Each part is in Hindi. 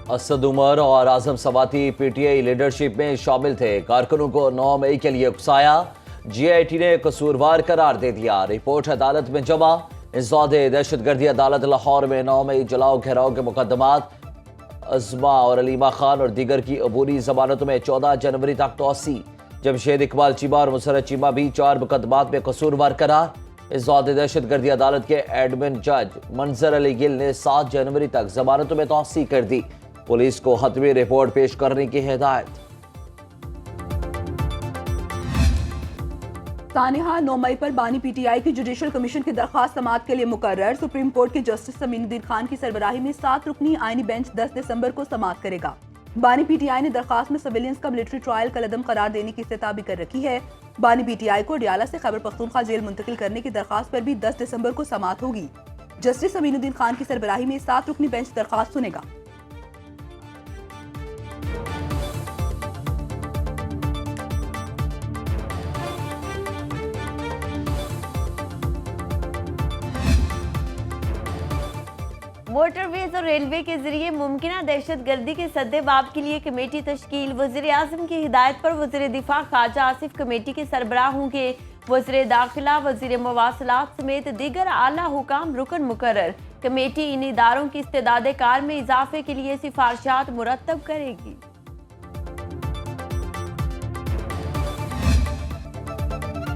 असद उमर और आजम सवाती पीटीआई लीडरशिप में शामिल थे। कारकुनों को 9 मई के लिए उकसाया। जीआईटी ने कसूरवार करार दे दिया। रिपोर्ट अदालत में जमा। इंसदादे दहशतगर्दी अदालत लाहौर में 9 मई जलाओ घेराव के मुकदमात अजमा और अलीमा खान और दीगर की अबूरी जमानतों में 14 जनवरी तक तोसी। जमशेद इकबाल चीमा और मुसरत चीमा भी 4 मुकदमात में कसूरवार करार। इंसदादे दहशतगर्दी अदालत के एडमिन जज मंजर अली गिल ने 7 जनवरी तक जमानतों में तोसी कर दी। पुलिस को हतमी रिपोर्ट पेश करने की हिदायत। सानिहा 9 मई पर बानी पीटीआई की जुडिशल कमीशन की दरखास्त समाअत के लिए मुकर्रर। सुप्रीम कोर्ट के जस्टिस समीनुद्दीन खान की सरबराही में 7 रुकनी आईनी बेंच 10 दिसंबर को समाअत करेगा। बानी पीटीआई ने दरखास्त में सिविलियंस का मिलिट्री ट्रायल कलअदम करार देने की इस्तेता भी कर रखी है। बानी पीटीआई को डियाला से खैबर पख्तूनख्वा जेल मुंतकिल करने की दरखास्त पर भी 10 दिसंबर को समाअत होगी। जस्टिस समीनुद्दीन खान की सरबराही में 7 रुकनी बेंच दरखास्त सुनेगा। मोटरवेज और रेलवे के जरिए मुमकिना दहशतगर्दी के सद्देबाब के लिए कमेटी तश्कील। वज़ीर आज़म की हिदायत पर वज़ीर दिफा ख्वाजा आसिफ कमेटी के सरबराह होंगे। वज़ीर दाखिला, वज़ीर मवासलात समेत दीगर आला हुकाम रुकन मुकर्रर। कमेटी इन इदारों की इस्तेदाद कार में इजाफे के लिए सिफारिशात मुरतब करेगी।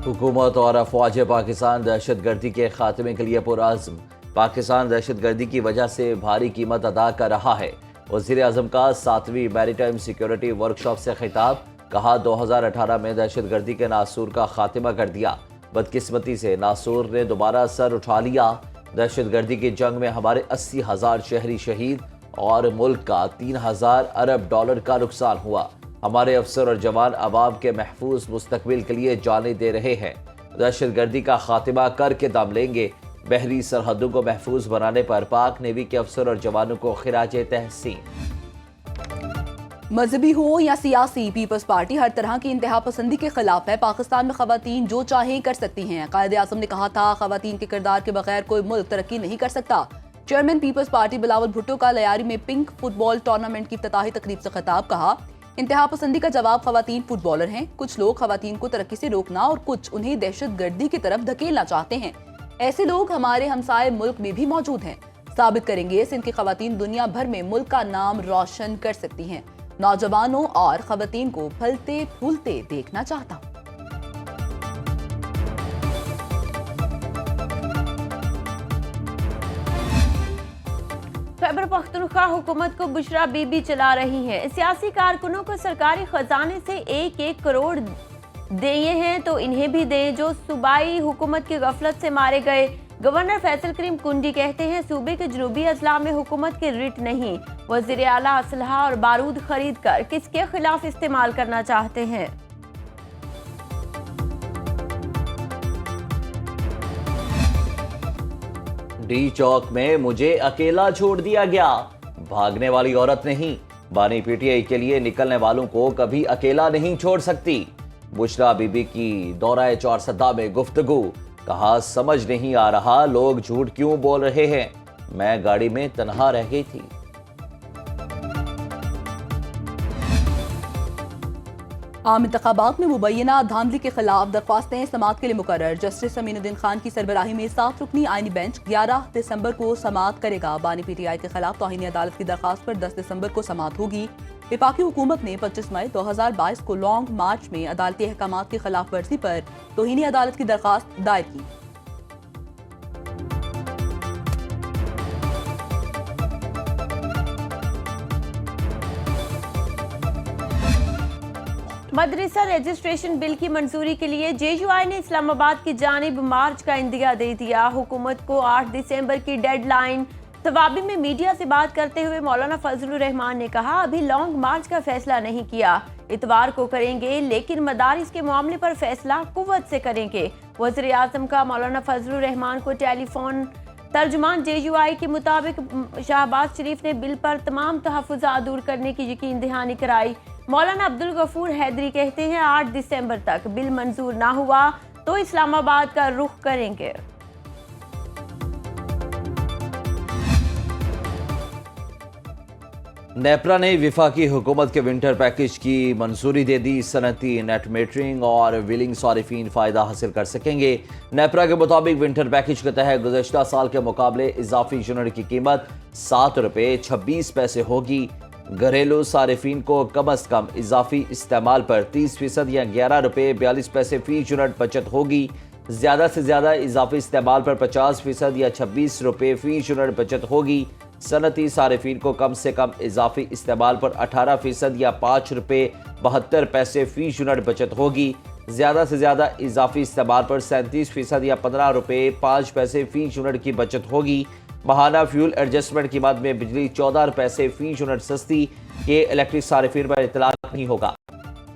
हुकूमत और अफवाज पाकिस्तान दहशतगर्दी के खात्मे के लिए पुरअज़्म। पाकिस्तान दहशतगर्दी की वजह से भारी कीमत अदा कर रहा है। वज़ीर आज़म का 7वीं मैरीटाइम सिक्योरिटी वर्कशॉप से खिताब। कहा 2018 में दहशतगर्दी के नासूर का खात्मा कर दिया। बदकिस्मती से नासूर ने दोबारा सर उठा लिया। दहशतगर्दी की जंग में हमारे 80,000 शहरी शहीद और मुल्क का 3,000 अरब डॉलर का नुकसान हुआ। हमारे अफसर और जवान अवाम के महफूज मुस्तकबिल के लिए जानें दे रहे हैं। दहशतगर्दी का खात्मा करके दम लेंगे। बहरी सरहदों को महफूज बनाने पर पाक नेवी के अफसर और जवानों को खिराजे तहसीन। मजहबी हो या सियासी, पीपल्स पार्टी हर तरह की इंतहा पसंदी के खिलाफ है। पाकिस्तान में खवातीन जो चाहें कर सकती हैं। कायदे आज़म ने कहा था खवातीन के किरदार के बगैर कोई मुल्क तरक्की नहीं कर सकता। Chairman peoples party Bilawal Bhutto का लयारी में पिंक फुटबॉल टूर्नामेंट की इफ्तिताही तकरीब से खिताब। कहा इंतहा पसंदी का जवाब खवातीन फुटबॉलर हैं। कुछ लोग खवातीन को तरक्की से रोकना और कुछ उन्हें दहशतगर्दी की तरफ धकेलना चाहते हैं। ऐसे लोग हमारे हमसाये मुल्क में भी मौजूद हैं। साबित करेंगे सिंध की खवातीन दुनिया भर में मुल्क का नाम रोशन कर सकती हैं। नौजवानों और खवातीन को फलते फूलते देखना चाहता हूं। खैबर पख्तूनख्वा हुकूमत को बुशरा बीबी चला रही है। सियासी कारकुनों को सरकारी खजाने से 1-1 करोड़ दिए हैं तो इन्हें भी दें जो सूबाई हुकूमत की गफलत से मारे गए। गवर्नर फैसल करीम कुंडी कहते हैं सूबे के जनूबी अजला में हुकूमत के रिट नहीं। वज़ीर आला असलहा और बारूद खरीद कर किसके खिलाफ इस्तेमाल करना चाहते हैं। डी चौक में मुझे अकेला छोड़ दिया गया। भागने वाली औरत नहीं, बानी पीटीआई के लिए निकलने वालों को कभी अकेला नहीं छोड़ सकती। बुशरा बीबी की दौराए चौरसदा में गुफ्तगू। कहा समझ नहीं आ रहा लोग झूठ क्यों बोल रहे हैं। मैं गाड़ी में तन्हा रह गई थी। आम इंतखाबात में मुबैना धांधली के खिलाफ दरख्वास्तें समाअत के लिए मुकर्रर। जस्टिस समीनुद्दीन खान की सरबराही में 7 रुकनी आईनी बेंच 11 दिसंबर को समाअत करेगा। बानी पीटीआई के खिलाफ तौहीन अदालत की दरखास्त पर 10 दिसंबर को समाअत होगी। वफाकी हुकूमत ने 25 मई 2022 को लॉन्ग मार्च में अदालती अहकामात की खिलाफ वर्जी पर तौहीन अदालत की दरखास्त दायर की। मदरसा रजिस्ट्रेशन बिल की मंजूरी के लिए जेयूआई ने इस्लामाबाद की जानिब मार्च का इंदिया दे दिया। हुकूमत को 8 दिसंबर की डेडलाइन। तवाबी में मीडिया से बात करते हुए मौलाना फजलुर रहमान ने कहा अभी लॉन्ग मार्च का फैसला नहीं किया, इतवार को करेंगे, लेकिन मदारिस के मामले पर फैसला कुव्वत से करेंगे। वज़ीर आज़म का मौलाना फजलुर रहमान को टेलीफोन। तर्जुमान जेयूआई के मुताबिक शहबाज शरीफ ने बिल पर तमाम तहफ़्फ़ुज़ात दूर करने की यकीन दहानी कराई। मौलाना अब्दुल गफूर हैदरी कहते हैं 8 दिसंबर तक बिल मंजूर ना हुआ तो इस्लामाबाद का रुख करेंगे। नेपरा ने विफाकी हुकूमत के विंटर पैकेज की मंजूरी दे दी। सनती नेट मीटरिंग और व्हीलिंग सारिफीन फ़ायदा हासिल कर सकेंगे। नेपरा के मुताबिक विंटर पैकेज के तहत गुज़श्ता साल के मुकाबले इजाफी यूनिट की कीमत ₹7.26 होगी। घरेलू सारिफीन को कम अज़ कम इजाफी इस्तेमाल पर 30% या ₹11.42 फ़ी यूनिट बचत होगी। ज़्यादा से ज़्यादा इजाफी इस्तेमाल पर 50% या ₹26 फ़ी यूनिट बचत होगी। सनती सारिफीन को कम से कम इजाफी इस्तेमाल पर 18% या ₹5.72 फ़ी यूनिट बचत होगी। ज़्यादा से ज़्यादा इजाफी इस्तेमाल पर 37% या ₹15.05 फ़ी यूनिट की बचत होगी। माहाना फ्यूल एडजस्टमेंट कीमत में बिजली ₹14 फ़ी यूनिट सस्ती के इलेक्ट्रिक सारिफीन पर इतलाक नहीं होगा।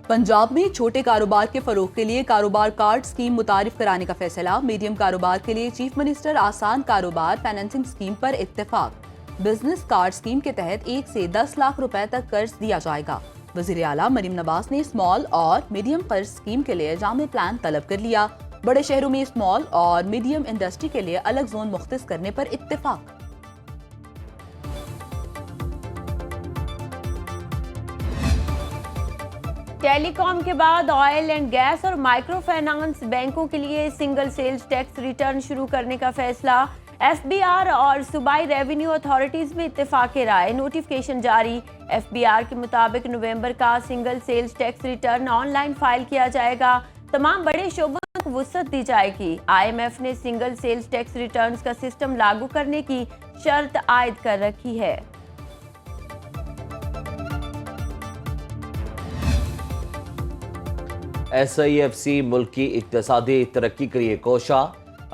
पंजाब में छोटे कारोबार के फरोग के लिए कारोबार कार्ड स्कीम मुतारिफ कराने का फैसला। मीडियम कारोबार के लिए चीफ मिनिस्टर आसान कारोबार फाइनेंसिंग स्कीम पर इत्तेफाक। बिजनेस कार्ड स्कीम के तहत 1 से 10 लाख रुपए तक कर्ज दिया जाएगा। वज़ीर आला मरीम नवाज ने स्मॉल और मीडियम कर्ज स्कीम के लिए जामे प्लान तलब कर लिया। बड़े शहरों में स्मॉल और मीडियम इंडस्ट्री के लिए अलग जोन मुख्तस करने पर इत्तेफाक। टेलीकॉम के बाद ऑयल एंड गैस और माइक्रो फाइनेंस बैंकों के लिए सिंगल सेल्स टैक्स रिटर्न शुरू करने का फैसला। एफबीआर और सूबाई रेवेन्यू अथॉरिटीज में इत्तेफाक राय। नोटिफिकेशन जारी। एफबीआर के मुताबिक नवंबर का single sales tax return online file किया जाएगा। तमाम बड़े शोबों को वुसअत दी जाएगी। आईएमएफ ने सिंगल सेल्स टैक्स रिटर्न्स का सिस्टम लागू करने की शर्त आयद कर रखी है। SIFC मुल्क की इक्तिसादी तरक्की के लिए कोशा।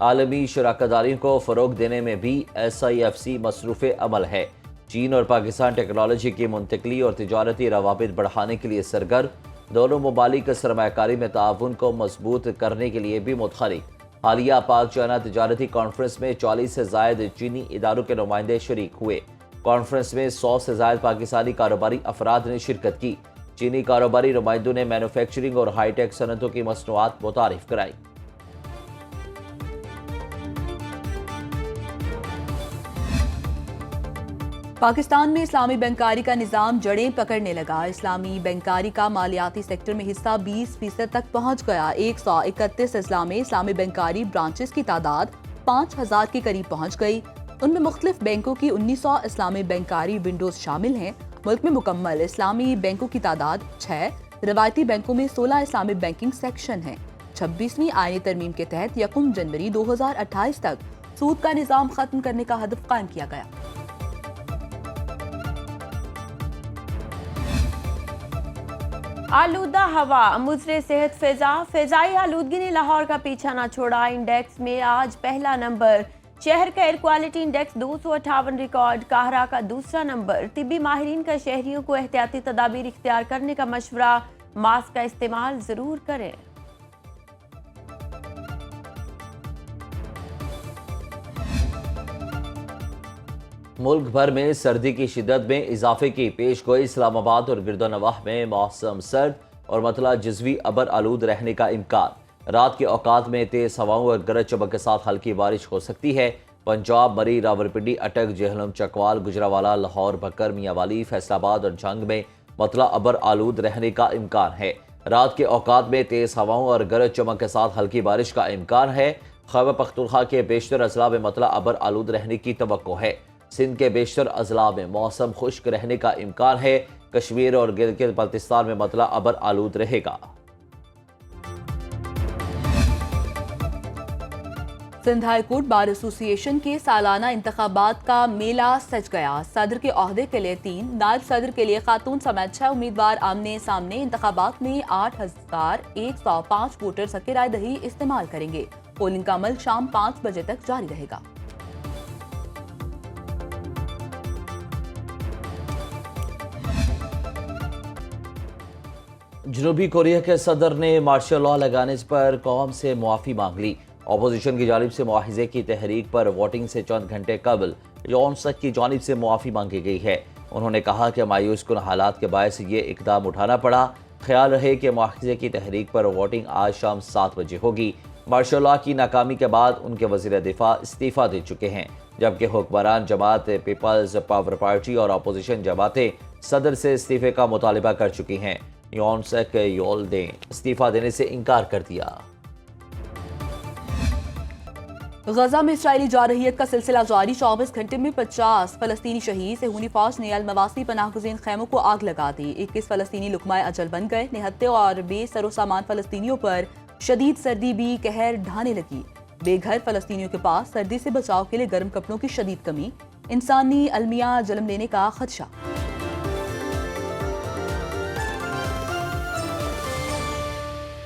आलमी शराकतदारियों को फ़रोग देने में भी SIFC मसरूफ़ अमल है। चीन और पाकिस्तान टेक्नोलॉजी की मुंतकली और तिजारती रवाबित बढ़ाने के लिए सरगर्म। दोनों ममालिक सरमायाकारी में ताउन को मजबूत करने के लिए भी मुतहरिक। हालिया पाक चाइना तिजारती कॉन्फ्रेंस में 40 से ज़ायद चीनी इदारों के नुमाइंदे शरीक हुए। कॉन्फ्रेंस में 100 से ज़ायद पाकिस्तानी कारोबारी अफराद ने शिरकत की। चीनी कारोबारी नुमाइंदों ने मैन्युफैक्चरिंग और हाईटेक सनतों की मसनूआत मुतारिफ कराई। पाकिस्तान में इस्लामी बैंकारी का निज़ाम जड़ें पकड़ने लगा। इस्लामी बैंकारी का मालियाती सेक्टर में हिस्सा 20% तक पहुंच गया। 131 अजला में इस्लामी बैंकारी ब्रांचेस की तादाद 5000 के करीब पहुंच गई। उनमें मुख्तलिफ बैंकों की 1900 इस्लामी बैंकारी विंडोज शामिल हैं। मुल्क में मुकम्मल इस्लामी बैंकों की तादाद 6, रवायती बैंकों में 16 इस्लामी बैंकिंग सेक्शन हैं। 26वीं आईनी तरमीम के तहत 1 जनवरी 2028 तक सूद का निज़ाम खत्म करने का हदफ कायम किया गया। आलूदा हवा, मुज़रे सेहत फ़िज़ाई आलूदगी ने लाहौर का पीछा ना छोड़ा। इंडेक्स में आज पहला नंबर। शहर का एयर क्वालिटी इंडेक्स 258 रिकॉर्ड। काहरा का दूसरा नंबर। तिब्बी माहिरीन का शहरियों को एहतियाती तदाबीर इख्तियार करने का मशवरा। मास्क का इस्तेमाल ज़रूर करें। मुल्क भर में सर्दी की शिद्दत में इजाफे की पेशगोई। इस्लामाबाद और गिरदोनवाह में मौसम सर्द और मतला जज़वी अबर आलूद रहने का इम्कान। रात के औकात में तेज हवाओं और गरज चमक के साथ हल्की बारिश हो सकती है। पंजाब, मरी, रावलपिंडी, अटक, जेहलम, चकवाल, गुजरावाला, लाहौर, बकर, मियांवाली, फैसलाबाद और जंग में मतला अबर आलूद रहने का इम्कान है। रात के औकात में तेज हवाओं और गरज चमक के साथ हल्की बारिश का इम्कान है। खैबर पख्तूनख्वा के बेशतर अजला में मतला अबर आलूद रहने की तवक्को है। सिंध के बेशतर अजला में मौसम खुश्क रहने का इम्कान है। कश्मीर और गिलगित बल्तिस्तान में मतला अबर आलूद रहेगा। Sindh high court bar association के सालाना इंतखाबात का मेला सज गया। सदर के ओहदे के लिए 3, नायब सदर के लिए खातून समेत 6 उम्मीदवार आमने सामने। इंतखाबात में 8105 वोटर्स हक राय दही इस्तेमाल करेंगे। पोलिंग का अमल शाम 5 बजे तक जारी रहेगा। जनूबी कोरिया के सदर ने मार्शल लॉ लगाने पर कौम से मुआफ़ी मांग ली। अपोजिशन की जानिब से मुआहिज़े की तहरीक पर वोटिंग से चंद घंटे कबल जॉनसन की जानिब से मुआफ़ी मांगी गई है। उन्होंने कहा कि मायूस कुन हालात के बायस ये इकदाम उठाना पड़ा। ख्याल रहे कि मुआहिज़े की तहरीक पर वोटिंग आज शाम 7 बजे होगी। मार्शल लॉ की नाकामी के बाद उनके वज़ीर दिफा इस्तीफ़ा दे चुके हैं, जबकि हुक्मरान जमात पीपल्स पावर पार्टी और अपोजिशन जमातें सदर से इस्तीफे का मुतालिबा कर चुकी हैं। योन सेक योल ने इस्तीफा देने से इनकार कर दिया। गजा में इसराइली जारहियत का सिलसिला जारी। 24 घंटे में 50 फलस्तीनी शहीद। सेहूनी फौज ने अल मवासी पनाहगुज़ीन खैमों को आग लगा दी। 21 फलस्तीनी लुकमाए अजल बन गए। निहत्ते और बेसरो सामान फलस्तीनियों पर शदीद सर्दी भी कहर ढाने लगी। बेघर फलस्तीनियों के पास सर्दी से बचाव के लिए गर्म कपड़ों की शदीद कमी। इंसानी अलमिया जन्म लेने का खदशा।